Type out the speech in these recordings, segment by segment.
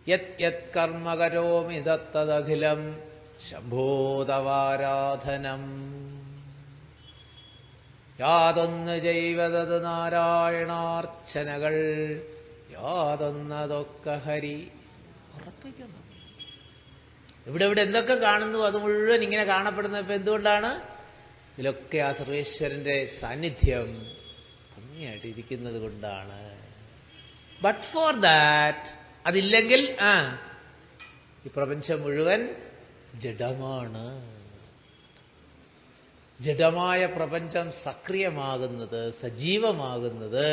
യത് യത് കർമ്മ കരോമി തത്തദഖിലം ശംഭോതവാരാധനം. യാതൊന്ന് ചെയ്വതത് നാരായണാർച്ചനകൾ, യാതൊന്നതൊക്കെ ഹരി. ഉറപ്പിക്കണം. ഇവിടെ എന്തൊക്കെ കാണുന്നു അത് മുഴുവൻ ഇങ്ങനെ കാണപ്പെടുന്നത് ഇപ്പം എന്തുകൊണ്ടാണ്? ഇതിലൊക്കെ ആ സർവേശ്വരന്റെ സാന്നിധ്യം ഭംഗിയായിട്ട് ഇരിക്കുന്നത് കൊണ്ടാണ്. ബട്ട് ഫോർ ദാറ്റ്, അതില്ലെങ്കിൽ ഈ പ്രപഞ്ചം മുഴുവൻ ജഡമാണ്. ജഡമായ പ്രപഞ്ചം സക്രിയമാകുന്നത്, സജീവമാകുന്നത്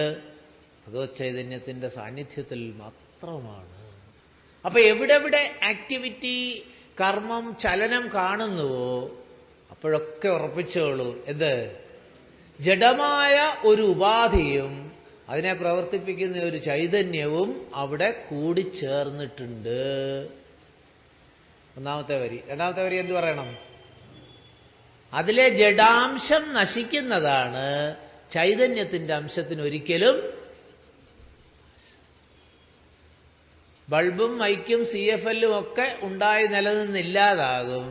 ഭഗവത് ചൈതന്യത്തിന്റെ സാന്നിധ്യത്തിൽ മാത്രമാണ്. അപ്പൊ എവിടെവിടെ ആക്ടിവിറ്റി, കർമ്മം, ചലനം കാണുന്നുവോ അപ്പോഴൊക്കെ ഉറപ്പിച്ചോളൂ, എന്ത്? ജഡമായ ഒരു ഉപാധിയും അതിനെ പ്രവർത്തിപ്പിക്കുന്ന ഒരു ചൈതന്യവും അവിടെ കൂടിച്ചേർന്നിട്ടുണ്ട്. ഒന്നാമത്തെ വരി. രണ്ടാമത്തെ വരി എന്ത് പറയണം? അതിലെ ജഡാംശം നശിക്കുന്നതാണ്, ചൈതന്യത്തിന്റെ അംശത്തിന് ഒരിക്കലും. ബൾബും മൈക്കും CFL ഒക്കെ ഉണ്ടായി നിലനിന്നില്ലാതാകും,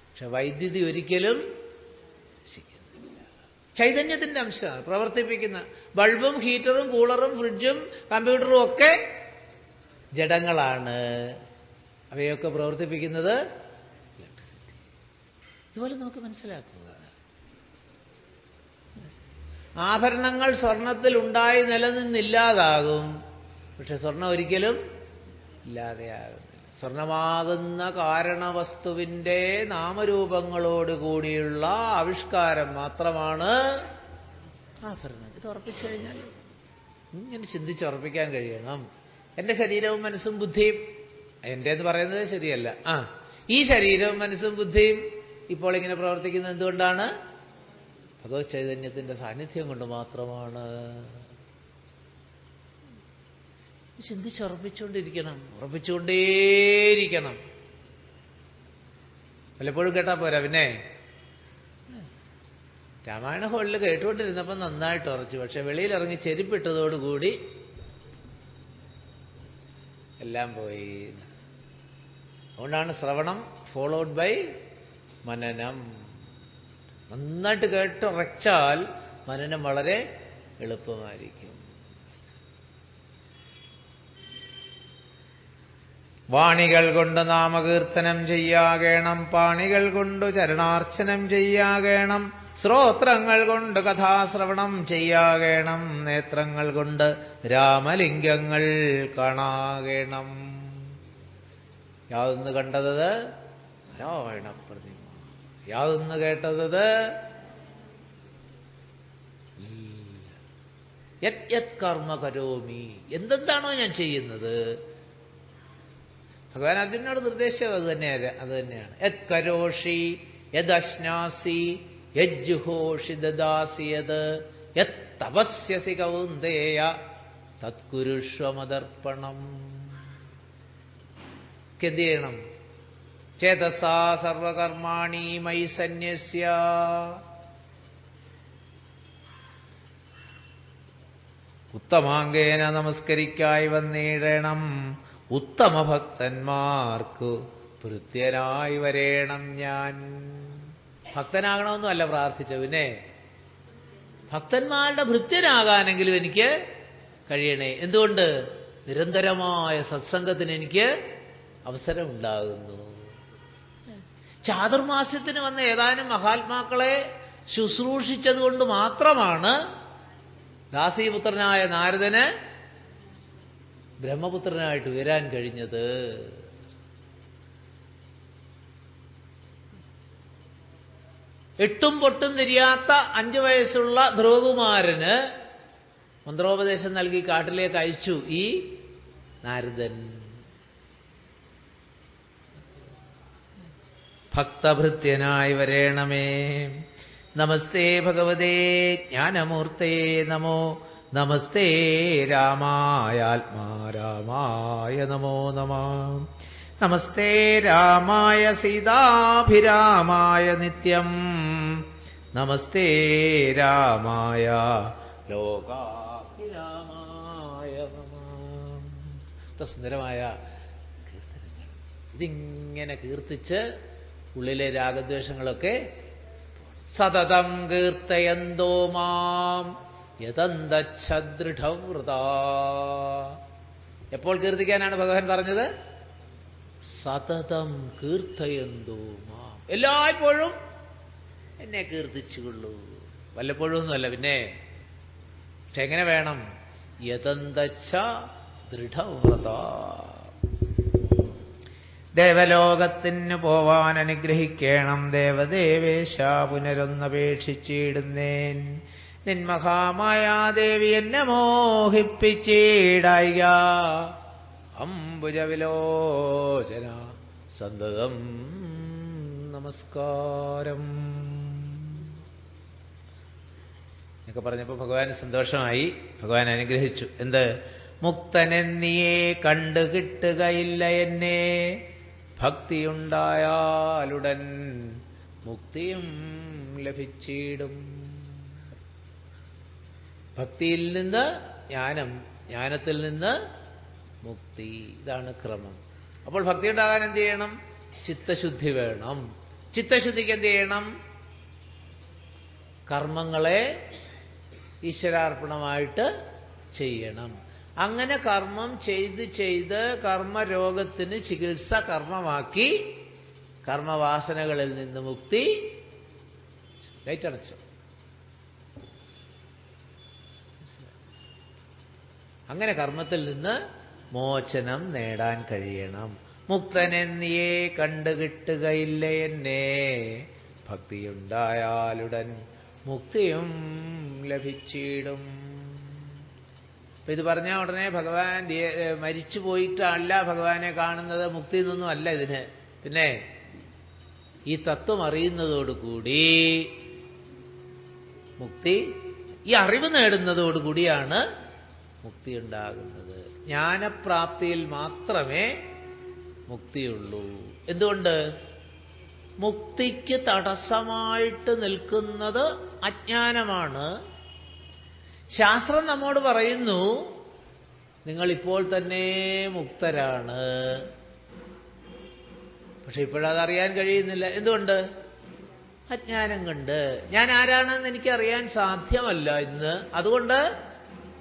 പക്ഷെ വൈദ്യുതി ഒരിക്കലും നശിക്കുന്നില്ല. ചൈതന്യത്തിന്റെ അംശമാണ് പ്രവർത്തിപ്പിക്കുന്ന. ബൾബും ഹീറ്ററും കൂളറും ഫ്രിഡ്ജും കമ്പ്യൂട്ടറും ഒക്കെ ജഡങ്ങളാണ്. അവയൊക്കെ പ്രവർത്തിപ്പിക്കുന്നത് ഇലക്ട്രിസിറ്റി. ഇതുപോലെ നമുക്ക് മനസ്സിലാക്കുക. ആഭരണങ്ങൾ സ്വർണത്തിൽ ഉണ്ടായി നിലനിന്നില്ലാതാകും, പക്ഷെ സ്വർണം ഒരിക്കലും ഇല്ലാതെയാകുന്നില്ല. സ്വർണമാകുന്ന കാരണവസ്തുവിന്റെ നാമരൂപങ്ങളോട് കൂടിയുള്ള ആവിഷ്കാരം മാത്രമാണ് ആഭരണം. ഇത് ഉറപ്പിച്ചു കഴിഞ്ഞാൽ ഇങ്ങനെ ചിന്തിച്ചുറപ്പിക്കാൻ കഴിയണം. എൻ്റെ ശരീരവും മനസ്സും ബുദ്ധിയും, എൻ്റെന്ന് പറയുന്നത് ശരിയല്ല, ഈ ശരീരവും മനസ്സും ബുദ്ധിയും ഇപ്പോൾ ഇങ്ങനെ പ്രവർത്തിക്കുന്നത് എന്തുകൊണ്ടാണ്? ഭഗവത് ചൈതന്യത്തിന്റെ സാന്നിധ്യം കൊണ്ട് മാത്രമാണ്. ചിന്തിച്ചുറപ്പിച്ചുകൊണ്ടിരിക്കണം, ഉറപ്പിച്ചുകൊണ്ടേയിരിക്കണം. പലപ്പോഴും കേട്ടാ പോരാ. പിന്നെ രാമായണ ഹോളിൽ കേട്ടുകൊണ്ടിരുന്നപ്പോൾ നന്നായിട്ട് ഉറച്ചു, പക്ഷെ വെളിയിലിറങ്ങി ചെരുപ്പിട്ടതോടുകൂടി എല്ലാം പോയി. അതുകൊണ്ടാണ് ശ്രവണം ഫോളോഡ് ബൈ മനനം. നന്നായിട്ട് കേട്ടുറച്ചാൽ മനനം വളരെ എളുപ്പമായിരിക്കും. വാണികൾ കൊണ്ട് നാമകീർത്തനം ചെയ്യാകേണം, പാണികൾ കൊണ്ട് ചരണാർച്ചനം ചെയ്യാകേണം, ശ്രോത്രങ്ങൾ കൊണ്ട് കഥാശ്രവണം ചെയ്യാകേണം, നേത്രങ്ങൾ കൊണ്ട് രാമലിംഗങ്ങൾ കാണാകേണം. യാതൊന്ന് കണ്ടത് നാരായണ പ്രതിമ, യാതൊന്ന് കേട്ടത് യത് യത് കർമ്മ കരോമി. എന്തെന്താണോ ഞാൻ ചെയ്യുന്നത്, ഭഗവാൻ അർജുനോട് നിർദ്ദേശിച്ചത് അത് തന്നെയാണ്. യത് കരോഷി യത് അശ്നാസി യജ്ജുഹോഷി ദദാസി യത് യത് തപസ്യസി കൗന്ദേയ തത്കുരുഷ്വമദർപ്പണം. എന്ത് ചെയ്യണം? ചേതസാ സർവകർമാണി മയി സന്യസ്യ. ഉത്തമാംഗേന നമസ്കരിക്കായി വന്നിടണം, ഉത്തമ ഭക്തന്മാർക്കു ഭൃത്യനായി വരേണം ഞാൻ. ഭക്തനാകണമെന്നും അല്ല പ്രാർത്ഥിച്ചത്, പിന്നെ ഭക്തന്മാരുടെ ഭൃത്യനാകാനെങ്കിലും എനിക്ക് കഴിയണേ. എന്തുകൊണ്ട്? നിരന്തരമായ സത്സംഗത്തിന് എനിക്ക് അവസരം ഉണ്ടാകുന്നു. ചാതുർമാസ്യത്തിന് വന്ന ഏതാനും മഹാത്മാക്കളെ ശുശ്രൂഷിച്ചതുകൊണ്ട് മാത്രമാണ് ദാസീപുത്രനായ നാരദന് ബ്രഹ്മപുത്രനായിട്ട് ഉയരാൻ കഴിഞ്ഞത്. എട്ടും പൊട്ടും തിരിയാത്ത 5 വയസ്സുള്ള ധ്രുവകുമാരന് മന്ത്രോപദേശം നൽകി കാട്ടിലേക്ക് അയച്ചു ഈ നാരദൻ. ഭക്തഭൃത്യനായി വരേണമേ. നമസ്തേ ഭഗവതേ ജ്ഞാനമൂർത്തേ നമോ, നമസ്തേ രാമായ ആത്മാ രാമായ നമോ നമഃ, നമസ്തേ രാമായ സീതാഭിരാമായ നിത്യം, നമസ്തേ രാമായ ലോകാഭിരാമായ നമഃ. സുന്ദരമായ ഇതിങ്ങനെ കീർത്തിച്ച് ഉള്ളിലെ രാഗദ്വേഷങ്ങളൊക്കെ സതതം കീർത്തയന്തോ മാം യതന്തച്ഛദൃഢവ്രതാ. എപ്പോൾ കീർത്തിക്കാനാണ് ഭഗവാൻ പറഞ്ഞത്? സതതം കീർത്തയന്തോ മാം, എല്ലായ്പ്പോഴും എന്നെ കീർത്തിച്ചുകൊള്ളൂ. വല്ലപ്പോഴും ഒന്നുമല്ല, പിന്നെ. പക്ഷെ എങ്ങനെ വേണം? യതന്തച്ഛ ദൃഢവ്രത. ദേവലോകത്തിന് പോവാൻ അനുഗ്രഹിക്കണം ദേവദേവേശ, പുനരൊന്നപേക്ഷിച്ചിടുന്നേൻ. നിന്മഹാമായാദേവി എന്നെ മോഹിപ്പിച്ചിടായിക. അംബുജവിലോചന സന്തതം നമസ്കാരം എന്നൊക്കെ പറഞ്ഞപ്പോൾ ഭഗവാന് സന്തോഷമായി. ഭഗവാൻ അനുഗ്രഹിച്ചു. എന്ത്? മുക്തനെന്നിയെ കണ്ടു കിട്ടുകയില്ല എന്നെ, ഭക്തിയുണ്ടായാലുടൻ മുക്തിയും ലഭിച്ചിടും. ഭക്തിയിൽ നിന്ന് ജ്ഞാനം, ജ്ഞാനത്തിൽ നിന്ന് മുക്തി. ഇതാണ് ക്രമം. അപ്പോൾ ഭക്തി ഉണ്ടാകാൻ എന്ത് ചെയ്യണം? ചിത്തശുദ്ധി വേണം. ചിത്തശുദ്ധിക്ക് എന്ത് ചെയ്യണം? കർമ്മങ്ങളെ ഈശ്വരാർപ്പണമായിട്ട് ചെയ്യണം. അങ്ങനെ കർമ്മം ചെയ്ത് ചെയ്ത് കർമ്മരോഗത്തിന് ചികിത്സ കർമ്മമാക്കി കർമ്മവാസനകളിൽ നിന്ന് മുക്തി. ലൈറ്റ് അടച്ചു. അങ്ങനെ കർമ്മത്തിൽ നിന്ന് മോചനം നേടാൻ കഴിയണം. മുക്തനെന്നിയെ കണ്ടുകിട്ടുകയില്ല എന്നെ, ഭക്തിയുണ്ടായാലുടൻ മുക്തിയും ലഭിച്ചിടും. അപ്പൊ ഇത് പറഞ്ഞ ഉടനെ ഭഗവാൻ മരിച്ചു പോയിട്ടല്ല ഭഗവാനെ കാണുന്നത്, മുക്തി എന്നൊന്നും അല്ല ഇതിന്. പിന്നെ ഈ തത്വം അറിയുന്നതോടുകൂടി മുക്തി, ഈ അറിവ് നേടുന്നതോടുകൂടിയാണ് മുക്തി ഉണ്ടാകുന്നത്. ജ്ഞാനപ്രാപ്തിയിൽ മാത്രമേ മുക്തിയുള്ളൂ. എന്തുകൊണ്ട്? മുക്തിക്ക് തടസ്സമായിട്ട് നിൽക്കുന്നത് അജ്ഞാനമാണ്. ശാസ്ത്രം നമ്മോട് പറയുന്നു നിങ്ങളിപ്പോൾ തന്നെ മുക്തരാണ്. പക്ഷെ ഇപ്പോഴതറിയാൻ കഴിയുന്നില്ല. എന്തുകൊണ്ട്? അജ്ഞാനം കൊണ്ട്. ഞാൻ ആരാണെന്ന് എനിക്കറിയാൻ സാധ്യമല്ല ഇന്ന്. അതുകൊണ്ട്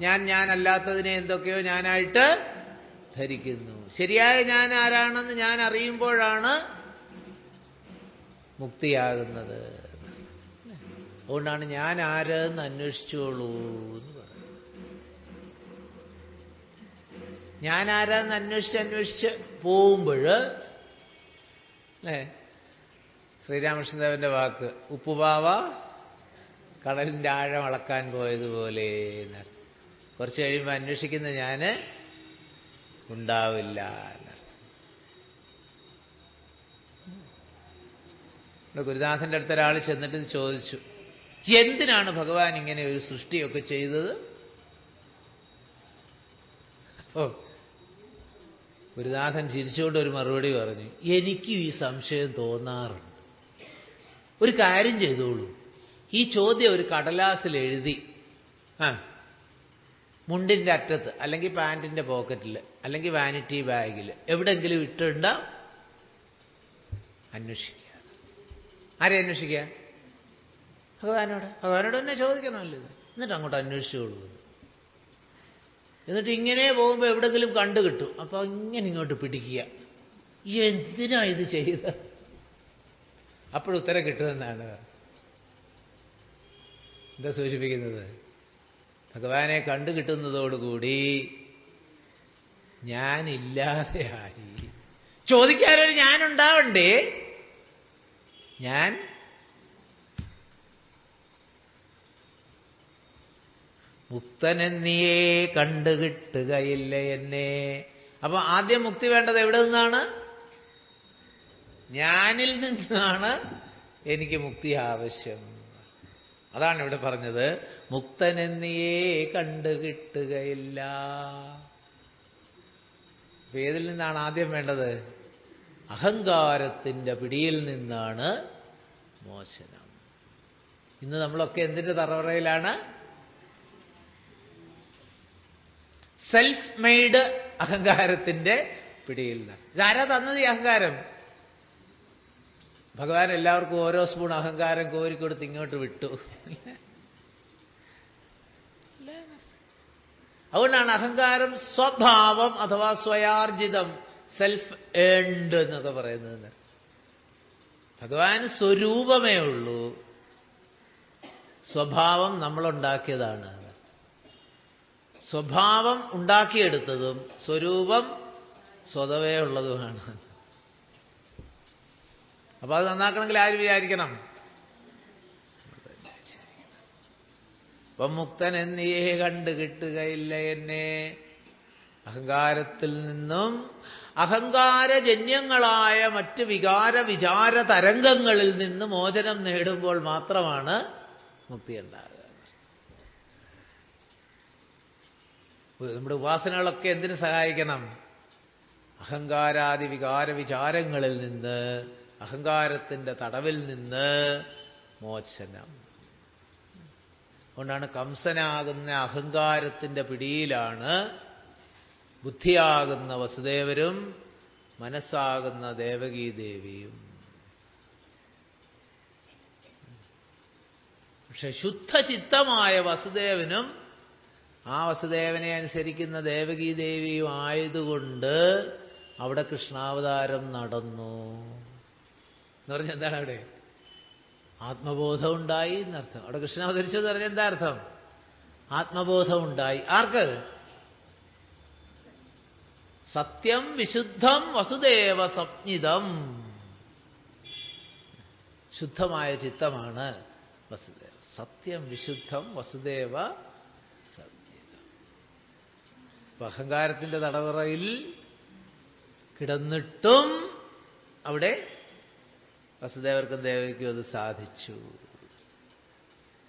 ഞാനല്ലാത്തതിനെ എന്തൊക്കെയോ ഞാനായിട്ട് ധരിക്കുന്നു. ശരിയായ ഞാൻ ആരാണെന്ന് ഞാൻ അറിയുമ്പോഴാണ് മുക്തിയാകുന്നത്. അതുകൊണ്ടാണ് ഞാൻ ആരെന്ന് അന്വേഷിച്ചോളൂ എന്ന് പറയുന്നത്. ഞാൻ ആരാന്ന് അന്വേഷിച്ച് പോകുമ്പോൾ ശ്രീരാമകൃഷ്ണദേവന്റെ വാക്ക്, ഉപ്പുപാവ കടലിന്റെ ആഴം അളക്കാൻ പോയതുപോലെ. കുറച്ച് കഴിയുമ്പോൾ അന്വേഷിക്കുന്ന ഞാൻ ഉണ്ടാവില്ല എന്നർത്ഥം. ഗുരുനാഥന്റെ അടുത്ത ഒരാൾ ചെന്നിട്ട് ചോദിച്ചു, എന്തിനാണ് ഭഗവാൻ ഇങ്ങനെ ഒരു സൃഷ്ടിയൊക്കെ ചെയ്തത്? ഓ, ഗുരുനാഥൻ ചിരിച്ചുകൊണ്ട് ഒരു മറുപടി പറഞ്ഞു, എനിക്കും ഈ സംശയം തോന്നാറുണ്ട്. ഒരു കാര്യം ചെയ്തോളൂ, ഈ ചോദ്യം ഒരു കടലാസിൽ എഴുതി മുണ്ടിന്റെ അറ്റത്ത് അല്ലെങ്കിൽ പാൻറ്റിന്റെ പോക്കറ്റിൽ അല്ലെങ്കിൽ വാനിറ്റി ബാഗിൽ എവിടെങ്കിലും ഇട്ടുണ്ട അന്വേഷിക്കുക. ആരെ അന്വേഷിക്കുക? ഭഗവാനോട് തന്നെ ചോദിക്കണമല്ലോ ഇത്. എന്നിട്ട് അങ്ങോട്ട് അന്വേഷിച്ചോളൂ. എന്നിട്ട് ഇങ്ങനെ പോകുമ്പോൾ എവിടെങ്കിലും കണ്ടു കിട്ടും. അപ്പൊ ഇങ്ങനെ ഇങ്ങോട്ട് പിടിക്കുക, എന്തിനാ ഇത് ചെയ്ത്? അപ്പോഴുത്തരം കിട്ടുമെന്നാണ് എന്താ സൂചിപ്പിക്കുന്നത്? ഭഗവാനെ കണ്ടു കിട്ടുന്നതോടുകൂടി ഞാനില്ലാതെയായി. ചോദിക്കാനൊരു ഞാനുണ്ടാവണ്ടേ? ഞാൻ മുക്തനെന്നിയേ കണ്ടുകിട്ടുകയില്ല എന്നെ. അപ്പൊ ആദ്യം മുക്തി വേണ്ടത് എവിടെ നിന്നാണ്? ഞാനിൽ നിന്നാണ് എനിക്ക് മുക്തി ആവശ്യം. അതാണ് ഇവിടെ പറഞ്ഞത്, മുക്തനെന്നിയേ കണ്ടുകിട്ടുകയില്ല. അപ്പൊ ഏതിൽ നിന്നാണ് ആദ്യം വേണ്ടത്? അഹങ്കാരത്തിന്റെ പിടിയിൽ നിന്നാണ് മോചനം. ഇന്ന് നമ്മളൊക്കെ എന്തിന്റെ തറവറയിലാണ്? സെൽഫ് മെയ്ഡ് അഹങ്കാരത്തിന്റെ പിടിയിൽ നിന്ന്. ഇതാരാ തന്നത് ഈ അഹങ്കാരം? ഭഗവാൻ എല്ലാവർക്കും ഓരോ സ്പൂൺ അഹങ്കാരം കോരിക്കൊടുത്ത് ഇങ്ങോട്ട് വിട്ടു. അതുകൊണ്ടാണ് അഹങ്കാരം സ്വഭാവം അഥവാ സ്വയാർജിതം, സെൽഫ് ഏൺഡ് എന്നൊക്കെ പറയുന്നത്. ഭഗവാൻ സ്വരൂപമേ ഉള്ളൂ, സ്വഭാവം നമ്മളുണ്ടാക്കിയതാണ്. സ്വഭാവം ഉണ്ടാക്കിയെടുത്തതും സ്വരൂപം സ്വതവേ ഉള്ളതുമാണ്. അപ്പൊ അത് നന്നാക്കണമെങ്കിൽ ആര് വിചാരിക്കണം? അപ്പം മുക്തൻ എന്നീ കണ്ടു കിട്ടുകയില്ല എന്നെ. അഹങ്കാരത്തിൽ നിന്നും അഹങ്കാരജന്യങ്ങളായ മറ്റ് വികാര വിചാര തരംഗങ്ങളിൽ നിന്ന് മോചനം നേടുമ്പോൾ മാത്രമാണ് മുക്തി ഉണ്ടാകുക. നമ്മുടെ ഉപാസനകളൊക്കെ എന്തിനു സഹായിക്കണം? അഹങ്കാരാദി വികാര വിചാരങ്ങളിൽ നിന്ന്, അഹങ്കാരത്തിന്റെ തടവിൽ നിന്ന് മോചനം. അതുകൊണ്ടാണ് കംസനാകുന്ന അഹങ്കാരത്തിന്റെ പിടിയിലാണ് ബുദ്ധിയാകുന്ന വസുദേവരും മനസ്സാകുന്ന ദേവകീദേവിയും. പക്ഷെ ശുദ്ധചിത്തമായ വസുദേവനും ആ വസുദേവനെ അനുസരിക്കുന്ന ദേവകീദേവിയും ആയതുകൊണ്ട് അവിടെ കൃഷ്ണാവതാരം നടന്നു എന്ന് പറഞ്ഞാൽ എന്താണ്? അവിടെ ആത്മബോധം ഉണ്ടായി എന്നർത്ഥം. അവിടെ കൃഷ്ണ അവതരിച്ചു എന്ന് പറഞ്ഞാൽ എന്താ അർത്ഥം? ആത്മബോധം ഉണ്ടായി. ആർക്ക്? സത്യം വിശുദ്ധം വസുദേവ സംജ്ഞിതം. ശുദ്ധമായ ചിത്തമാണ് വസുദേവ. സത്യം വിശുദ്ധം വസുദേവ സംജ്ഞിതം. അപ്പൊ അഹങ്കാരത്തിന്റെ തടവറയിൽ കിടന്നിട്ടും അവിടെ വസുദേവർക്കും ദേവയ്ക്കും അത് സാധിച്ചു.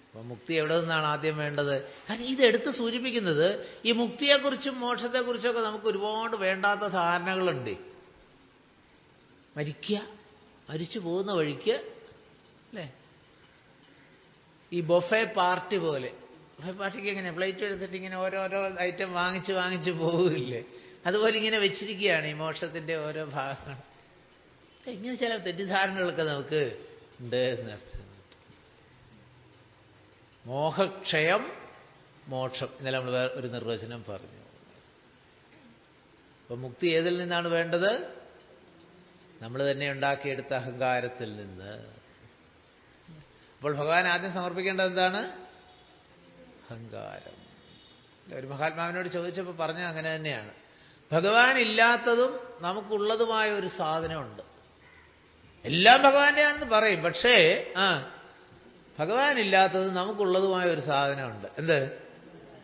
അപ്പൊ മുക്തി എവിടെ നിന്നാണ് ആദ്യം വേണ്ടത്? കാരണം ഇതെടുത്ത് സൂചിപ്പിക്കുന്നത് ഈ മുക്തിയെക്കുറിച്ചും മോക്ഷത്തെക്കുറിച്ചൊക്കെ നമുക്ക് ഒരുപാട് വേണ്ടാത്ത ധാരണകളുണ്ട്. മരിക്കുക, മരിച്ചു പോകുന്ന വഴിക്ക് അല്ലേ, ഈ ബൊഫെ പാർട്ടി പോലെ. ബൊഫെ പാർട്ടിക്ക് എങ്ങനെ പ്ലേറ്റ് എടുത്തിട്ട് ഇങ്ങനെ ഓരോരോ ഐറ്റം വാങ്ങിച്ച് പോകില്ലേ, അതുപോലെ ഇങ്ങനെ വെച്ചിരിക്കുകയാണ് ഈ മോക്ഷത്തിന്റെ ഓരോ ഭാഗങ്ങൾ. ഇങ്ങനെ ചില തെറ്റിദ്ധാരണകളൊക്കെ നമുക്ക് ഉണ്ട് എന്നർത്ഥം. മോഹക്ഷയം മോക്ഷം, ഇന്നലെ നമ്മൾ ഒരു നിർവചനം പറഞ്ഞു. അപ്പൊ മുക്തി ഏതിൽ നിന്നാണ് വേണ്ടത്? നമ്മൾ തന്നെ ഉണ്ടാക്കിയെടുത്ത അഹങ്കാരത്തിൽ നിന്ന്. അപ്പോൾ ഭഗവാൻ ആദ്യം സമർപ്പിക്കേണ്ടത് എന്താണ്? അഹങ്കാരം. ഒരു മഹാത്മാവിനോട് ചോദിച്ചപ്പോൾ പറഞ്ഞ അങ്ങനെ തന്നെയാണ്. ഭഗവാൻ ഇല്ലാത്തതും നമുക്കുള്ളതുമായ ഒരു സാധനമുണ്ട്. എല്ലാം ഭഗവാന്റെ ആണെന്ന് പറയും, പക്ഷേ ഭഗവാൻ ഇല്ലാത്തതും നമുക്കുള്ളതുമായ ഒരു സാധനമുണ്ട്. എന്ത്?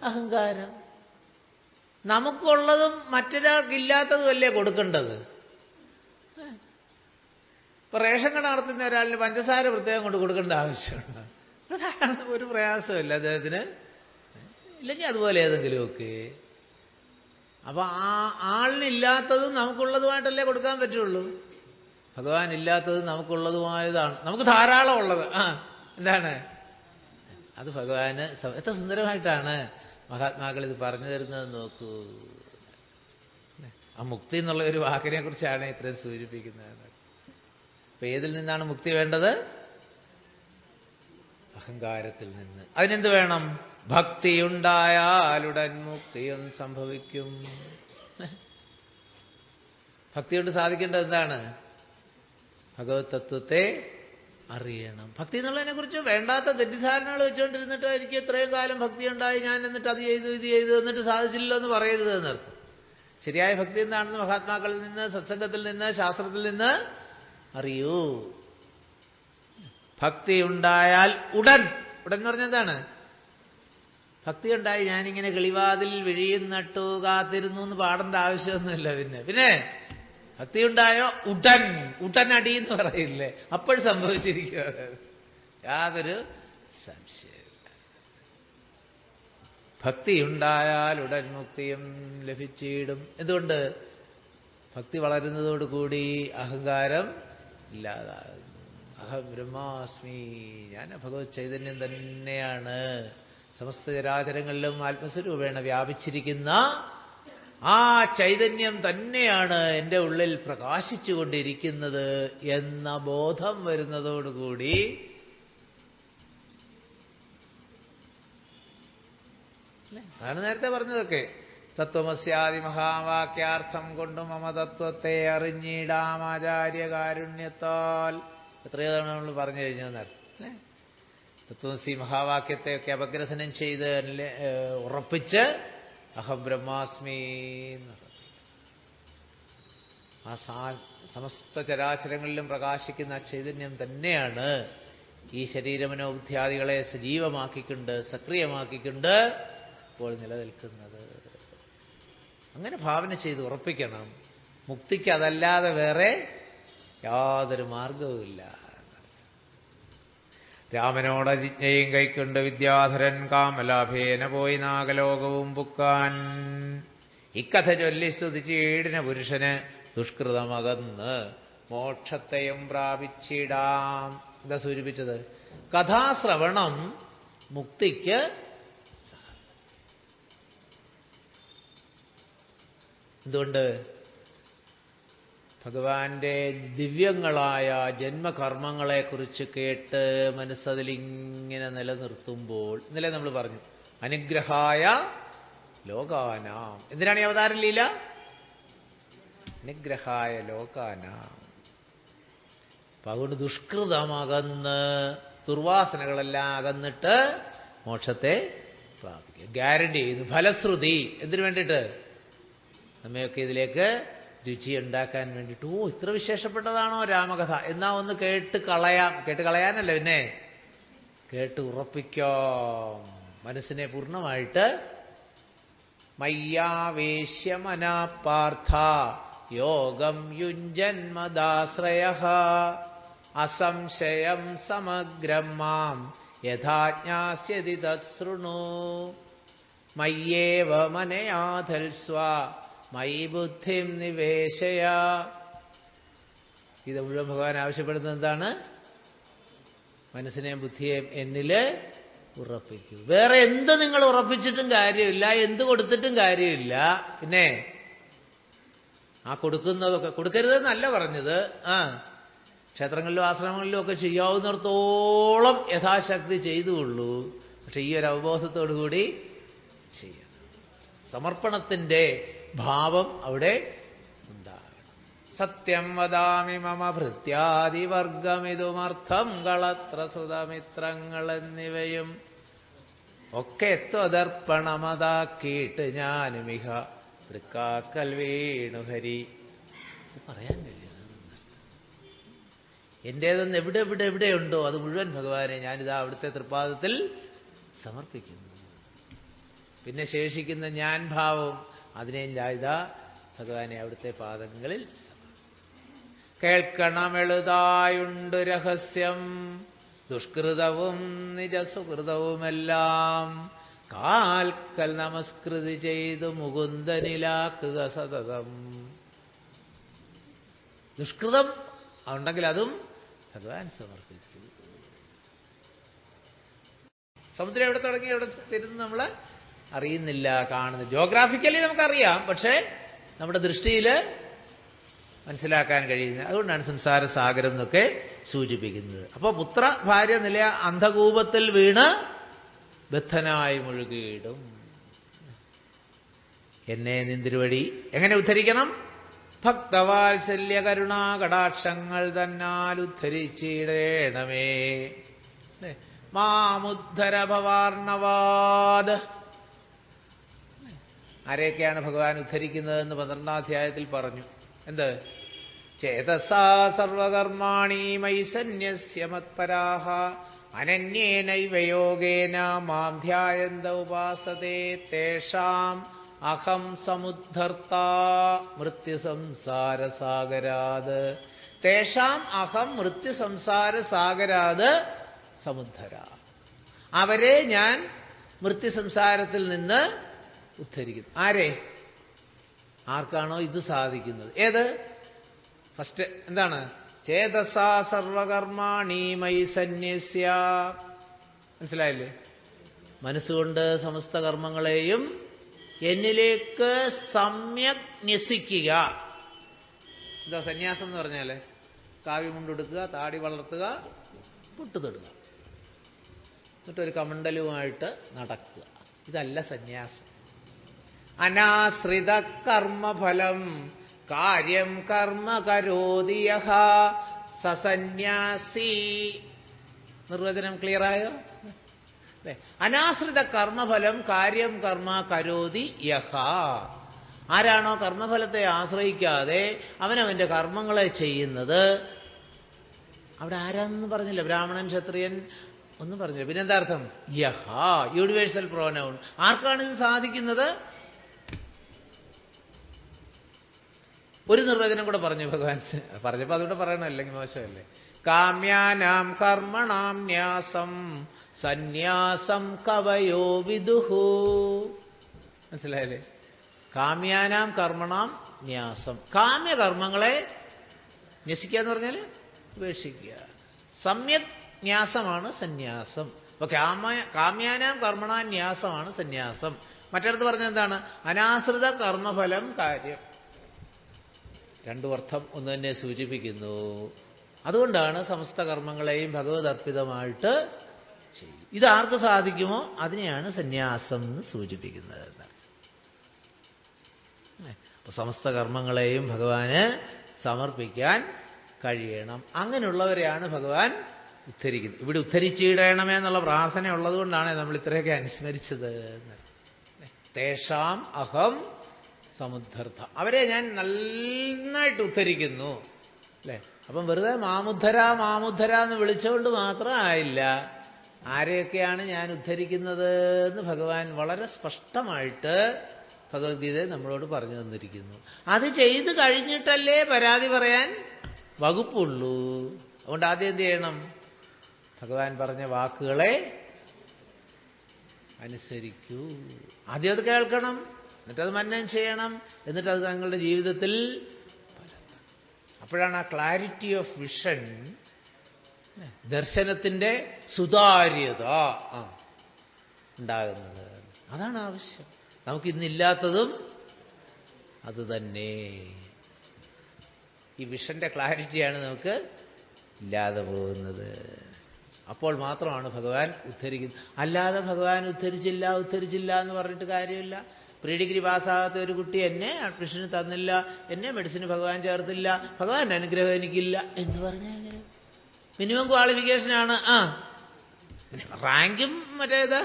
അഹങ്കാരം. നമുക്കുള്ളതും മറ്റൊരാൾക്കില്ലാത്തതും അല്ലേ കൊടുക്കേണ്ടത്? ഇപ്പൊ റേഷൻ കട നടത്തുന്ന ഒരാളിന് പഞ്ചസാര പ്രത്യേകം കൊണ്ട് കൊടുക്കേണ്ട ആവശ്യമുണ്ട്? ഒരു പ്രയാസമില്ല അദ്ദേഹത്തിന്. ഇല്ലെങ്കിൽ അതുപോലെ ഏതെങ്കിലുമൊക്കെ. അപ്പൊ ആ ആളിനില്ലാത്തതും നമുക്കുള്ളതുമായിട്ടല്ലേ കൊടുക്കാൻ പറ്റുള്ളൂ. ഭഗവാൻ ഇല്ലാത്തത് നമുക്കുള്ളതുമായതാണ്, നമുക്ക് ധാരാളം ഉള്ളത്. എന്താണ് അത്? ഭഗവാന് എത്ര സുന്ദരമായിട്ടാണ് മഹാത്മാക്കൾ ഇത് പറഞ്ഞു തരുന്നത് നോക്കൂ. ആ മുക്തി എന്നുള്ള ഒരു വാക്കിനെ കുറിച്ചാണ് ഇത്രയും സൂചിപ്പിക്കുന്നത്. അപ്പൊ ഏതിൽ നിന്നാണ് മുക്തി വേണ്ടത്? അഹങ്കാരത്തിൽ നിന്ന്. അതിനെന്ത് വേണം? ഭക്തിയുണ്ടായാലുടൻ മുക്തിയും സംഭവിക്കും. ഭക്തി കൊണ്ട് സാധിക്കേണ്ടത് എന്താണ്? ഭഗവത് തത്വത്തെ അറിയണം. ഭക്തി എന്നുള്ളതിനെ കുറിച്ച് വേണ്ടാത്ത തെറ്റിദ്ധാരണകൾ വെച്ചുകൊണ്ടിരുന്നിട്ട് എനിക്ക് ഇത്രയും കാലം ഭക്തി ഉണ്ടായി, ഞാൻ എന്നിട്ട് അത് ചെയ്തു ഇത് ചെയ്തു എന്നിട്ട് സാധിച്ചില്ലല്ലോ എന്ന് പറയരുത് എന്നർത്ഥം. ശരിയായ ഭക്തി എന്താണെന്ന് മഹാത്മാക്കളിൽ നിന്ന്, സത്സംഗത്തിൽ നിന്ന്, ശാസ്ത്രത്തിൽ നിന്ന് അറിയൂ. ഭക്തി ഉണ്ടായാൽ ഉടൻ. ഉടൻ എന്ന് പറഞ്ഞാൽ എന്താണ്? ഭക്തി ഉണ്ടായി ഞാനിങ്ങനെ കിളിവാതിൽ വിഴിയും നട്ടു കാത്തിരുന്നു എന്ന് പാടേണ്ട ആവശ്യമൊന്നുമില്ല. പിന്നെ ഭക്തിയുണ്ടായോ ഉടൻ. ഉടനടി എന്ന് പറയില്ലേ, അപ്പോൾ സംഭവിച്ചിരിക്കുക. യാതൊരു സംശയമില്ല. ഭക്തിയുണ്ടായാൽ ഉടൻ മുക്തിയും ലഭിച്ചിടും. എന്തുകൊണ്ട്? ഭക്തി വളരുന്നതോടുകൂടി അഹങ്കാരം ഇല്ലാതാകുന്നു. അഹം ബ്രഹ്മാസ്മി, ഞാൻ ഭഗവത് ചൈതന്യം തന്നെയാണ്, സമസ്ത ചരാചരങ്ങളിലും ആത്മസ്വരൂപേണ വ്യാപിച്ചിരിക്കുന്ന ആ ചൈതന്യം തന്നെയാണ് എൻ്റെ ഉള്ളിൽ പ്രകാശിച്ചുകൊണ്ടിരിക്കുന്നത് എന്ന ബോധം വരുന്നതോടുകൂടി അതാണ് നേരത്തെ പറഞ്ഞതൊക്കെ. തത്വമസ്യാദി മഹാവാക്യാർത്ഥം കൊണ്ട് മമ തത്വത്തെ അറിഞ്ഞിടാം ആചാര്യകാരുണ്യത്താൽ. എത്രയോ തവണ നമ്മൾ പറഞ്ഞു കഴിഞ്ഞു നേരത്തെ അല്ലേ? തത്വമസി മഹാവാക്യത്തെയൊക്കെ അപഗ്രഥനം ചെയ്ത് ഉറപ്പിച്ച് അഹം ബ്രഹ്മാസ്മി എന്ന് പറഞ്ഞു. ആ സമസ്ത ചരാചരങ്ങളിലും പ്രകാശിക്കുന്ന ആ ചൈതന്യം തന്നെയാണ് ഈ ശരീരമനോബുദ്ധ്യാദികളെ സജീവമാക്കിക്കൊണ്ട് സക്രിയമാക്കിക്കൊണ്ട് ഇപ്പോൾ നിലനിൽക്കുന്നത്. അങ്ങനെ ഭാവന ചെയ്ത് ഉറപ്പിക്കണം. മുക്തിക്ക് അതല്ലാതെ വേറെ യാതൊരു മാർഗവുമില്ല. രാമനോടജിജ്ഞയും കൈക്കൊണ്ട് വിദ്യാധരൻ കാമലാഭേന പോയി നാഗലോകവും പുക്കാൻ. ഇക്കഥ ചൊല്ലി സ്തുതിച്ചീടിന പുരുഷന് ദുഷ്കൃതമകന്ന് മോക്ഷത്തെയും പ്രാപിച്ചിടാം. എന്താ സൂചിപ്പിച്ചത്? കഥാശ്രവണം മുക്തിക്ക് എന്തുകൊണ്ട്? ഭഗവാന്റെ ദിവ്യങ്ങളായ ജന്മകർമ്മങ്ങളെക്കുറിച്ച് കേട്ട് മനസ്സതിലിങ്ങനെ നിലനിർത്തുമ്പോൾ, ഇന്നലെ നമ്മൾ പറഞ്ഞു അനുഗ്രഹായ ലോകാനാം. എന്തിനാണ് ഈ അവതാരം ലീല? അനുഗ്രഹായ ലോകാനാം. അപ്പൊ അതുകൊണ്ട് ദുഷ്കൃതമകന്ന് ദുർവാസനകളെല്ലാം അകന്നിട്ട് മോക്ഷത്തെ പ്രാപിക്കുക. ഗ്യാരണ്ടി ചെയ്യുന്നു. ഫലശ്രുതി. എന്തിനു വേണ്ടിയിട്ട്? നമ്മയൊക്കെ ഇതിലേക്ക് രുചി ഉണ്ടാക്കാൻ വേണ്ടിയിട്ട്. ഓ, ഇത്ര വിശേഷപ്പെട്ടതാണോ രാമകഥ, എന്നാ ഒന്ന് കേട്ട് കളയാം. കേട്ട് കളയാനല്ല, പിന്നെ കേട്ട് ഉറപ്പിക്കാം മനസ്സിനെ പൂർണ്ണമായിട്ട്. മയ്യാവേശ്യമനാപാർത്ഥ യോഗം യുഞ്ജന്മദാശ്രയഃ അസംശയം സമഗ്രം മാം യഥാജ്ഞാസ്യതി തത്സൃണു മയ്യേവ മനയാധൽസ്വ മയി ബുദ്ധിം നിവേശയ. ഇത് മുഴുവൻ ഭഗവാൻ ആവശ്യപ്പെടുന്നത് എന്താണ്? മനസ്സിനെയും ബുദ്ധിയെയും എന്നില് ഉറപ്പിക്കൂ. വേറെ എന്ത് നിങ്ങൾ ഉറപ്പിച്ചിട്ടും കാര്യമില്ല, എന്ത് കൊടുത്തിട്ടും കാര്യമില്ല. പിന്നെ ആ കൊടുക്കുന്നതൊക്കെ കൊടുക്കരുതെന്നല്ല പറഞ്ഞത്. ക്ഷേത്രങ്ങളിലും ആശ്രമങ്ങളിലും ഒക്കെ ചെയ്യാവുന്നിടത്തോളം യഥാശക്തി ചെയ്തുകൊള്ളൂ. പക്ഷെ ഈ ഒരു അവബോധത്തോടുകൂടി ചെയ്യണം. സമർപ്പണത്തിന്റെ ഭാവം അവിടെ ഉണ്ടാകണം. സത്യം വദാമി മമ ഭൃത്യാദിവർഗമിതുമർത്ഥം കളത്ര സുതമിത്രങ്ങൾ എന്നിവയും ഒക്കെ ത്വദർപ്പണമതാക്കിയിട്ട് ഞാനുമിഹ തൃക്കാക്കൽ വീണുഹരി. പറയാൻ കഴിയണം. എന്റേതെന്ന് എവിടെ എവിടെ എവിടെയുണ്ടോ അത് മുഴുവൻ ഭഗവാനെ ഞാനിതാ അവിടുത്തെ തൃപ്പാദത്തിൽ സമർപ്പിക്കുന്നു. പിന്നെ ശേഷിക്കുന്ന ഞാൻ ഭാവവും അതിനെ ഇതാ ഭഗവാനെ അവിടുത്തെ പാദങ്ങളിൽ കേൾക്കണമെളുതായുണ്ട് രഹസ്യം ദുഷ്കൃതവും നിജസുകൃതവുമെല്ലാം കാൽക്കൽ നമസ്കൃതി ചെയ്തു മുകുന്ദനിലാക്കുക സതതം. ദുഷ്കൃതം ഉണ്ടെങ്കിൽ അതും ഭഗവാൻ സമർപ്പിക്കൂ. സമുദ്രം എവിടെ തുടങ്ങി എവിടെ തരുന്നു നമ്മൾ അറിയുന്നില്ല, കാണുന്നില്ല. ജിയോഗ്രാഫിക്കലി നമുക്കറിയാം, പക്ഷേ നമ്മുടെ ദൃഷ്ടിയിൽ മനസ്സിലാക്കാൻ കഴിയുന്നത്. അതുകൊണ്ടാണ് സംസാര സാഗരം എന്നൊക്കെ സൂചിപ്പിക്കുന്നത്. അപ്പോൾ പുത്ര ഭാര്യ നില അന്ധകൂപത്തിൽ വീണ് ബദ്ധനായി മുഴുകിയിടും. എന്നെ നിന്തിരുവടി എങ്ങനെ ഉദ്ധരിക്കണം? ഭക്തവാത്സല്യ കരുണാ കടാക്ഷങ്ങൾ തന്നാൽ ഉദ്ധരിച്ചിടേണമേ. മാമുദ്ധര ഭവാർണവാദ്. ആരെയൊക്കെയാണ് ഭഗവാൻ ഉദ്ധരിക്കുന്നതെന്ന് 12ാം അധ്യായത്തിൽ പറഞ്ഞു. എന്ത്? ചേതസാ സർവകർമാണി മയി സന്യസ്യ മത്പരാഹ അനന്യേനൈവ യോഗേന മാം ധ്യായന്ത ഉപാസതേ തേഷാം അഹം സമുദ്ധർത്താ മൃത്യുസംസാരസാഗരാത്. തേഷാം അഹം മൃത്യുസംസാരസാഗരാത് സമുദ്ധര. അവരെ ഞാൻ മൃത്യുസംസാരത്തിൽ നിന്ന് ഉദ്ധരിക്കുന്നു. ആരെ? ആർക്കാണോ ഇത് സാധിക്കുന്നത്. ഏത്? ഫസ്റ്റ് എന്താണ്? ചേതസാ സർവകർമാണി മയി സന്യസ്യ. മനസ്സിലായില്ലേ? മനസ്സുകൊണ്ട് സമസ്ത കർമ്മങ്ങളെയും എന്നിലേക്ക് സമ്യക് ന്യസിക്കുക. എന്താ സന്യാസം എന്ന് പറഞ്ഞാൽ? കാവ്യമുണ്ടെടുക്കുക, താടി വളർത്തുക, പൊട്ടുതൊടുക, എന്നിട്ടൊരു കമണ്ടലുമായിട്ട് നടക്കുക. ഇതല്ല സന്യാസം. അനാശ്രിത കർമ്മഫലം കാര്യം കർമ്മ കരോതി യഹ സസന്യാസി. നിർവചനം ക്ലിയറായോ? അനാശ്രിത കർമ്മഫലം കാര്യം കർമ്മ കരോതി യഹ. ആരാണോ കർമ്മഫലത്തെ ആശ്രയിക്കാതെ അവനവന്റെ കർമ്മങ്ങളെ ചെയ്യുന്നത്, അവിടെ ആരാന്ന് പറഞ്ഞില്ല, ബ്രാഹ്മണൻ ക്ഷത്രിയൻ ഒന്നും പറഞ്ഞില്ല. പിന്നെന്താ അർത്ഥം? യഹ, യൂണിവേഴ്സൽ പ്രോനൗൺ. ആർക്കാണ് ഇത് സാധിക്കുന്നത്? ഒരു നിർവചനം കൂടെ പറഞ്ഞു ഭഗവാൻ. പറഞ്ഞപ്പോൾ അതുകൂടെ പറയണം, അല്ലെങ്കിൽ മോശമല്ലേ? കാമ്യാനാം കർമ്മണാം ന്യാസം സന്യാസം കവയോ വിദുഹു. മനസ്സിലായല്ലേ? കാമ്യാനാം കർമ്മണാം ന്യാസം. കാമ്യകർമ്മങ്ങളെ ന്യസിക്കുക എന്ന് പറഞ്ഞാൽ ഉപേക്ഷിക്കുക. സമ്യക് ന്യാസമാണ് സന്യാസം. അപ്പൊ കാമ്യാനാം കർമ്മണാം ന്യാസമാണ് സന്യാസം. മറ്റടുത്ത് പറഞ്ഞത് എന്താണ്? അനാശ്രിത കർമ്മഫലം കാര്യം. രണ്ടു അർത്ഥം ഒന്ന് തന്നെ സൂചിപ്പിക്കുന്നു. അതുകൊണ്ടാണ് സമസ്ത കർമ്മങ്ങളെയും ഭഗവത് അർപ്പിതമായിട്ട് ചെയ്യും. ഇതാർക്ക് സാധിക്കുമോ അതിനെയാണ് സന്യാസം എന്ന് സൂചിപ്പിക്കുന്നത്. അപ്പൊ സമസ്ത കർമ്മങ്ങളെയും ഭഗവാന് സമർപ്പിക്കാൻ കഴിയണം. അങ്ങനെയുള്ളവരെയാണ് ഭഗവാൻ ഉദ്ധരിക്കുന്നത്. ഇവിടെ ഉദ്ധരിച്ചിടണമേ എന്നുള്ള പ്രാർത്ഥന ഉള്ളത് കൊണ്ടാണ് നമ്മൾ ഇത്രയൊക്കെ അനുസ്മരിച്ചത്. തേഷാം അഹം സമുദ്ധർഥ. അവരെ ഞാൻ നന്നായിട്ട് ഉദ്ധരിക്കുന്നു. അല്ലേ? അപ്പം വെറുതെ മാമുദ്ധര മാമുദ്ധര എന്ന് വിളിച്ചുകൊണ്ട് മാത്രം ആയില്ല. ആരെയൊക്കെയാണ് ഞാൻ ഉദ്ധരിക്കുന്നത് എന്ന് ഭഗവാൻ വളരെ സ്പഷ്ടമായിട്ട് ഭഗവത്ഗീതയെ നമ്മളോട് പറഞ്ഞു തന്നിരിക്കുന്നു. അത് ചെയ്തു കഴിഞ്ഞിട്ടല്ലേ പരാതി പറയാൻ വകുപ്പുള്ളൂ. അതുകൊണ്ട് ആദ്യം എന്ത് ചെയ്യണം? ഭഗവാൻ പറഞ്ഞ വാക്കുകളെ അനുസരിക്കൂ. ആദ്യം അത് കേൾക്കണം, എന്നിട്ടത് മനനം ചെയ്യണം, എന്നിട്ടത് തങ്ങളുടെ ജീവിതത്തിൽ പകർത്തണം. അപ്പോഴാണ് ആ ക്ലാരിറ്റി ഓഫ് വിഷൻ, ദർശനത്തിൻ്റെ സുതാര്യത ഉണ്ടാകുന്നത്. അതാണ് ആവശ്യം. നമുക്കിന്നില്ലാത്തതും അത് തന്നെ. ഈ വിഷന്റെ ക്ലാരിറ്റിയാണ് നമുക്ക് ഇല്ലാതെ പോകുന്നത്. അപ്പോൾ മാത്രമാണ് ഭഗവാൻ ഉദ്ധരിക്കുന്നത്. അല്ലാതെ ഭഗവാൻ ഉദ്ധരിച്ചില്ല എന്ന് പറഞ്ഞിട്ട് കാര്യമില്ല. പ്രീ ഡിഗ്രി പാസ്സാകാത്ത ഒരു കുട്ടി എന്നെ അഡ്മിഷന് തന്നില്ല, എന്നെ മെഡിസിന് ഭഗവാൻ ചേർത്തില്ല, ഭഗവാന്റെ അനുഗ്രഹം എനിക്കില്ല എന്ന് പറഞ്ഞാൽ മിനിമം ക്വാളിഫിക്കേഷനാണ്. റാങ്കും മറ്റേത്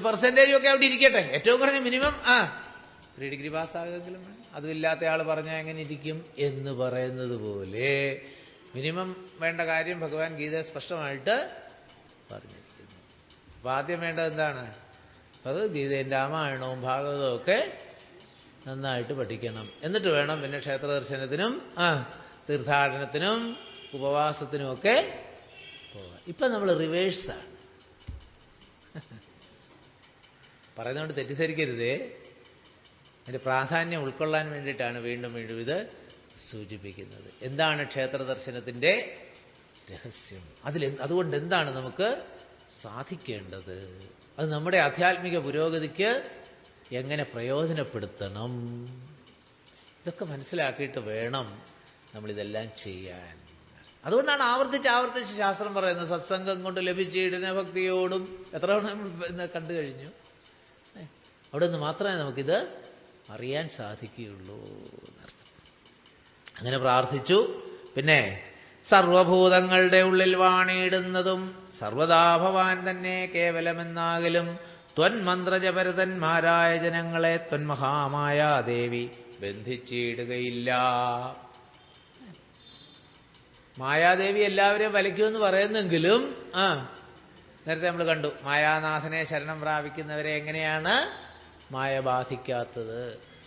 പെർസെൻറ്റേജും ഒക്കെ അവിടെ ഇരിക്കട്ടെ, ഏറ്റവും കുറഞ്ഞ മിനിമം പ്രീ ഡിഗ്രി പാസ്സാകുമെങ്കിലും അതുമില്ലാത്ത ആൾ പറഞ്ഞാൽ എങ്ങനെ ഇരിക്കും എന്ന് പറയുന്നത് പോലെ മിനിമം വേണ്ട കാര്യം ഭഗവാൻ ഗീത സ്പഷ്ടമായിട്ട് പറഞ്ഞിരിക്കുന്നു. അപ്പം ആദ്യം വേണ്ടത് എന്താണ്? ഭഗവത്ഗീതയും രാമായണവും ഭാഗവതവും ഒക്കെ നന്നായിട്ട് പഠിക്കണം. എന്നിട്ട് വേണം പിന്നെ ക്ഷേത്ര ദർശനത്തിനും തീർത്ഥാടനത്തിനും ഉപവാസത്തിനുമൊക്കെ പോകാം. ഇപ്പം നമ്മൾ റിവേഴ്സാണ്. പറയുന്നതുകൊണ്ട് തെറ്റിദ്ധരിക്കരുതേ. അതിൻ്റെ പ്രാധാന്യം ഉൾക്കൊള്ളാൻ വേണ്ടിയിട്ടാണ് വീണ്ടും വീണ്ടും ഇത് സൂചിപ്പിക്കുന്നത്. എന്താണ് ക്ഷേത്ര ദർശനത്തിൻ്റെ രഹസ്യം? അതുകൊണ്ട് എന്താണ് നമുക്ക് സാധിക്കേണ്ടത്? അത് നമ്മുടെ ആധ്യാത്മിക പുരോഗതിക്ക് എങ്ങനെ പ്രയോജനപ്പെടുത്തണം? ഇതൊക്കെ മനസ്സിലാക്കിയിട്ട് വേണം നമ്മളിതെല്ലാം ചെയ്യാൻ. അതുകൊണ്ടാണ് ആവർത്തിച്ച് ശാസ്ത്രം പറയുന്നത് സത്സംഗം കൊണ്ട് ലഭിച്ചിടുന്ന ഭക്തിയോടും. എത്ര നമ്മൾ കണ്ടു കഴിഞ്ഞു. അവിടെ നിന്ന് മാത്രമേ നമുക്കിത് അറിയാൻ സാധിക്കുകയുള്ളൂ എന്നർത്ഥം. അങ്ങനെ പ്രാർത്ഥിച്ചു. പിന്നെ സർവഭൂതങ്ങളുടെ ഉള്ളിൽ വാണിയിടുന്നതും സർവദാ ഭവാൻ തന്നെ കേവലമെന്നാകിലും ത്വന്മന്ത്രജപരതന്മാരായ ജനങ്ങളെ ത്വന്മഹാമായ ദേവി ബന്ധിച്ചിടുകയില്ല. മായാദേവി എല്ലാവരെയും വലയ്ക്കുമെന്ന് പറയുന്നെങ്കിലും നേരത്തെ നമ്മൾ കണ്ടു മായാനാഥനെ ശരണം പ്രാപിക്കുന്നവരെ എങ്ങനെയാണ് മായ ബാധിക്കാത്തത്.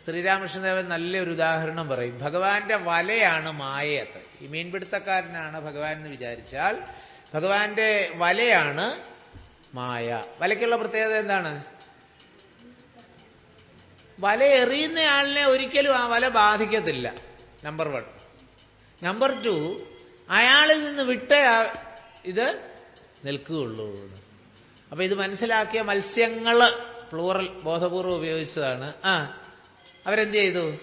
ശ്രീരാമകൃഷ്ണദേവൻ നല്ലൊരു ഉദാഹരണം പറയും. ഭഗവാന്റെ വലയാണ് മായയത്ത്. ഈ മീൻപിടുത്തക്കാരനാണ് ഭഗവാൻ എന്ന് വിചാരിച്ചാൽ ഭഗവാന്റെ വലയാണ് മായ. വലയ്ക്കുള്ള പ്രത്യേകത എന്താണ്? വല എറിയുന്നയാളിനെ ഒരിക്കലും ആ വല ബാധിക്കത്തില്ല. നമ്പർ 1. നമ്പർ 2, അയാളിൽ നിന്ന് വിട്ടേ ഇത് നിൽക്കുകയുള്ളൂ. അപ്പൊ ഇത് മനസ്സിലാക്കിയ മത്സ്യങ്ങൾ പ്ലൂറൽ ബോധപൂർവ്വം ഉപയോഗിച്ചതാണ്. അവരെന്ത് ചെയ്തു?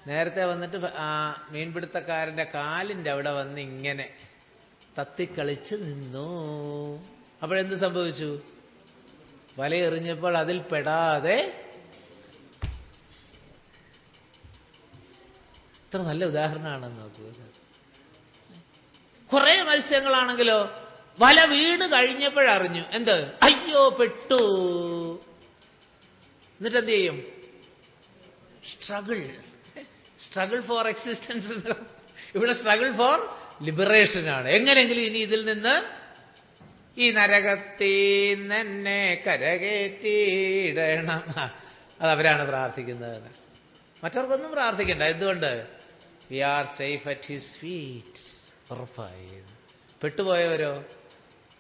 നേരത്തെ വന്നിട്ട് ആ മീൻപിടുത്തക്കാരന്റെ കാലിൻ്റെ അവിടെ വന്ന് ഇങ്ങനെ തത്തിക്കളിച്ച് നിന്നു. അപ്പോഴെന്ത് സംഭവിച്ചു? വലയെറിഞ്ഞപ്പോൾ അതിൽ പെടാതെ. ഇത്ര നല്ല ഉദാഹരണമാണെന്ന് നോക്കൂ. കുറെ മത്സ്യങ്ങളാണെങ്കിലോ വല വീണ് കഴിഞ്ഞപ്പോഴറിഞ്ഞു. എന്ത്? അയ്യോ പെട്ടു. എന്നിട്ട് എന്ത് ചെയ്യും? Struggle for existence. ഇവിടെ സ്ട്രഗിൾ ഫോർ ലിബറേഷനാണ്. എങ്ങനെയെങ്കിലും ഇനി ഇതിൽ നിന്ന് ഈ നരകത്തീന്നെ കരകയറ്റിയിടണം. അതവരാണ് പ്രാർത്ഥിക്കുന്നത്. മറ്റവർക്കൊന്നും പ്രാർത്ഥിക്കണ്ട. എന്തുകൊണ്ട്? We are safe at his feet. ഉറപ്പായി. പെട്ടുപോയവരോ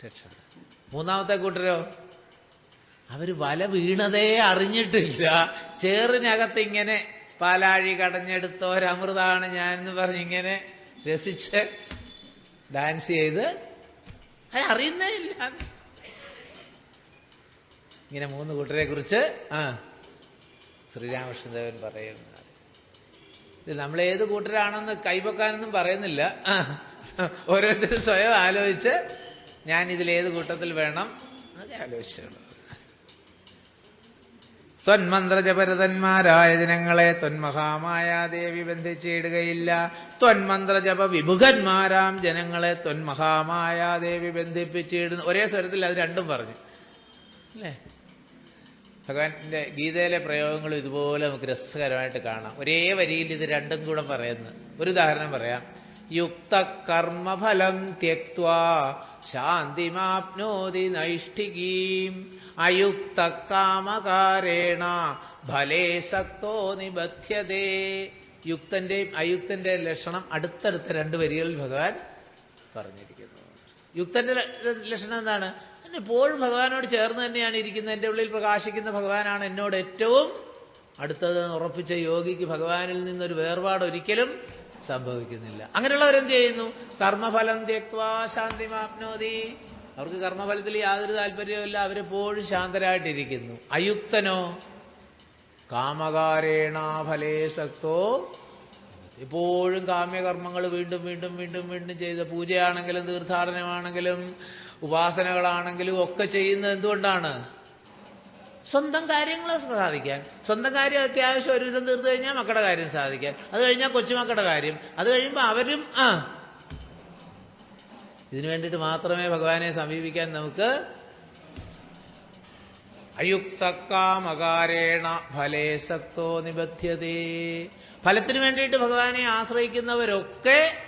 രക്ഷപ്പെട്ടു. മൂന്നാമത്തെ കൂട്ടരോ അവര് വല വീണതേ അറിഞ്ഞിട്ടില്ല. ചേറിനകത്ത് ഇങ്ങനെ പാലാഴി കടഞ്ഞെടുത്ത ഒരമൃതാണ് ഞാൻ എന്ന് പറഞ്ഞിങ്ങനെ രസിച്ച് ഡാൻസ് ചെയ്ത് അറിയുന്നേ ഇല്ല. ഇങ്ങനെ മൂന്ന് കൂട്ടരെ കുറിച്ച് ശ്രീരാമകൃഷ്ണദേവൻ പറയുന്നു. ഇത് നമ്മൾ ഏത് കൂട്ടരാണെന്ന് കൈപൊക്കാനൊന്നും പറയുന്നില്ല. ഓരോരുത്തരും സ്വയം ആലോചിച്ച് ഞാൻ ഇതിലേത് കൂട്ടത്തിൽ വേണം എന്നൊക്കെ ആലോചിച്ചുള്ളൂ. ത്വന്മന്ത്രജപരതന്മാരായ ജനങ്ങളെ ത്വന്മഹാമായാദേവി ബന്ധിച്ചിടുകയില്ല. ത്വന്മന്ത്രജപ വിമുഖന്മാരാം ജനങ്ങളെ ത്വന്മഹാമായാദേവി ബന്ധിപ്പിച്ചിടുന്നു. ഒരേ സ്വരത്തിൽ അത് രണ്ടും പറഞ്ഞു അല്ലേ? ഭഗവാന്റെ ഗീതയിലെ പ്രയോഗങ്ങൾ ഇതുപോലെ നമുക്ക് രസകരമായിട്ട് കാണാം. ഒരേ വരിയിൽ ഇത് രണ്ടും കൂടെ പറയുന്നു. ഒരു ഉദാഹരണം പറയാം. യുക്ത കർമ്മഫലം ത്യക്ത്വാ ശാന്തിമാപ്നോതി നൈഷ്ഠികീം അയുക്ത കാമകാരേണ ഫലേ സക്തോ നിബധ്യതേ. യുക്തന്റെയും അയുക്തന്റെയും ലക്ഷണം അടുത്തടുത്ത രണ്ട് വരികളിൽ ഭഗവാൻ പറഞ്ഞിരിക്കുന്നു. യുക്തന്റെ ലക്ഷണം എന്താണ്? എപ്പോഴും ഭഗവാനോട് ചേർന്ന് തന്നെയാണ് ഇരിക്കുന്നത്. എൻ്റെ ഉള്ളിൽ പ്രകാശിക്കുന്ന ഭഗവാനാണ് എന്നോട് ഏറ്റവും അടുത്തത് ഉറപ്പിച്ച യോഗിക്ക് ഭഗവാനിൽ നിന്നൊരു വേർപാട് ഒരിക്കലും സംഭവിക്കുന്നില്ല. അങ്ങനെയുള്ളവരെന്ത് ചെയ്യുന്നു? കർമ്മഫലം ത്യക്ത്വാ ശാന്തിമാപ്നോതി. അവർക്ക് കർമ്മഫലത്തിൽ യാതൊരു താല്പര്യവുമില്ല. അവരെപ്പോഴും ശാന്തരായിട്ടിരിക്കുന്നു. അയുക്തനോ കാമകാരേണ ഫലേ സക്തോ. എപ്പോഴും കാമ്യകർമ്മങ്ങൾ വീണ്ടും വീണ്ടും വീണ്ടും വീണ്ടും ചെയ്ത് പൂജയാണെങ്കിലും തീർത്ഥാടനമാണെങ്കിലും ഉപാസനകളാണെങ്കിലും ഒക്കെ ചെയ്യുന്നത് എന്തുകൊണ്ടാണ്? സ്വന്തം കാര്യങ്ങൾ സാധിക്കാൻ. സ്വന്തം കാര്യം അത്യാവശ്യം ഒരുവിധം തീർത്തു കഴിഞ്ഞാൽ മക്കളുടെ കാര്യം സാധിക്കാൻ. അത് കഴിഞ്ഞാൽ കൊച്ചുമക്കളുടെ കാര്യം. അത് കഴിയുമ്പോൾ അവരും ഇതിനു വേണ്ടിയിട്ട് മാത്രമേ ഭഗവാനെ സമീപിക്കാൻ നമുക്ക്. അയുക്തകാമകാരേണ ഫലേ സക്തോ നിബധ്യതേ. ഫലത്തിന് വേണ്ടിയിട്ട് ഭഗവാനെ ആശ്രയിക്കുന്നവരൊക്കെ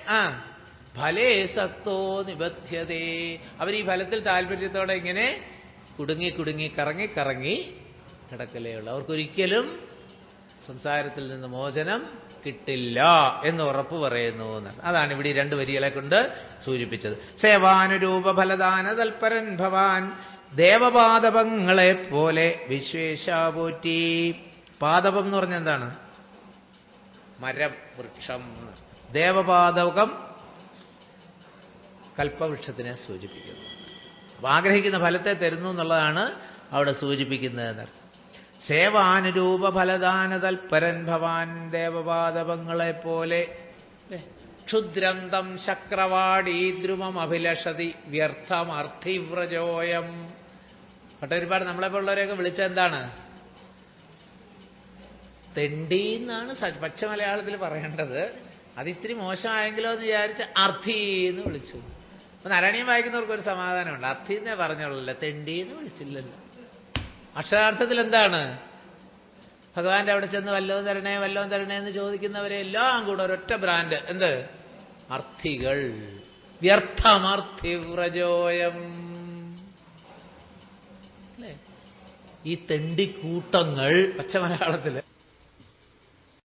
ഫലേ സക്തോ നിബധ്യതേ. അവർ ഈ ഫലത്തിൽ താല്പര്യത്തോടെ ഇങ്ങനെ കുടുങ്ങി കുടുങ്ങി കറങ്ങി കറങ്ങി കിടക്കലേ ഉള്ളൂ. അവർക്കൊരിക്കലും സംസാരത്തിൽ നിന്ന് മോചനം കിട്ടില്ല എന്ന് ഉറപ്പ് പറയുന്നു എന്നാണ്. അതാണ് ഇവിടെ ഈ രണ്ട് വരികളെ കൊണ്ട് സൂചിപ്പിച്ചത്. സേവാനുരൂപ ഫലദാന തൽപരൻ ഭവാൻ ദേവപാദപങ്ങളെ പോലെ വിശ്വേശാപോറ്റി. പാദപം എന്ന് പറഞ്ഞാൽ എന്താണ്? മരം, വൃക്ഷം. ദേവപാദകം കൽപ്പവൃക്ഷത്തിനെ സൂചിപ്പിക്കുന്നു. അപ്പൊ ആഗ്രഹിക്കുന്ന ഫലത്തെ തരുന്നു എന്നുള്ളതാണ് അവിടെ സൂചിപ്പിക്കുന്നതെന്നർത്ഥം. സേവാനുരൂപ ഫലദാന തൽപരൻ ഭവാൻ ദേവപാദപങ്ങളെ പോലെ. ക്ഷുദ്രം തം ശക്രവാടീദ്രുമം അഭിലഷതി വ്യർത്ഥമർത്ഥിവ്രജോയം. ഒരുപാട് നമ്മളെപ്പോലുള്ളവരെയൊക്കെ വിളിച്ചെന്താണ്? തെണ്ടി എന്നാണ് പച്ച മലയാളത്തിൽ പറയേണ്ടത്. അതിത്തിരി മോശമായെങ്കിലോ എന്ന് വിചാരിച്ച് അർത്ഥി എന്ന് വിളിച്ചു. അപ്പൊ നാരായണീയം വായിക്കുന്നവർക്കൊരു സമാധാനമുണ്ട്. അർത്ഥി എന്നേ പറഞ്ഞോളല്ലോ, തെണ്ടി എന്ന് വിളിച്ചില്ലല്ലോ. അക്ഷരാർത്ഥത്തിൽ എന്താണ്? ഭഗവാന്റെ അവിടെ ചെന്ന് വല്ലതും തരണേ വല്ലതും തരണേ എന്ന് ചോദിക്കുന്നവരെ എല്ലാം കൂടെ ഒരൊറ്റ ബ്രാൻഡ്. എന്ത്? അർത്ഥികൾ. വ്യർത്ഥമർത്ഥിവ്രജോയം. അല്ലേ? ഈ തെണ്ടിക്കൂട്ടങ്ങൾ പച്ച മലയാളത്തില്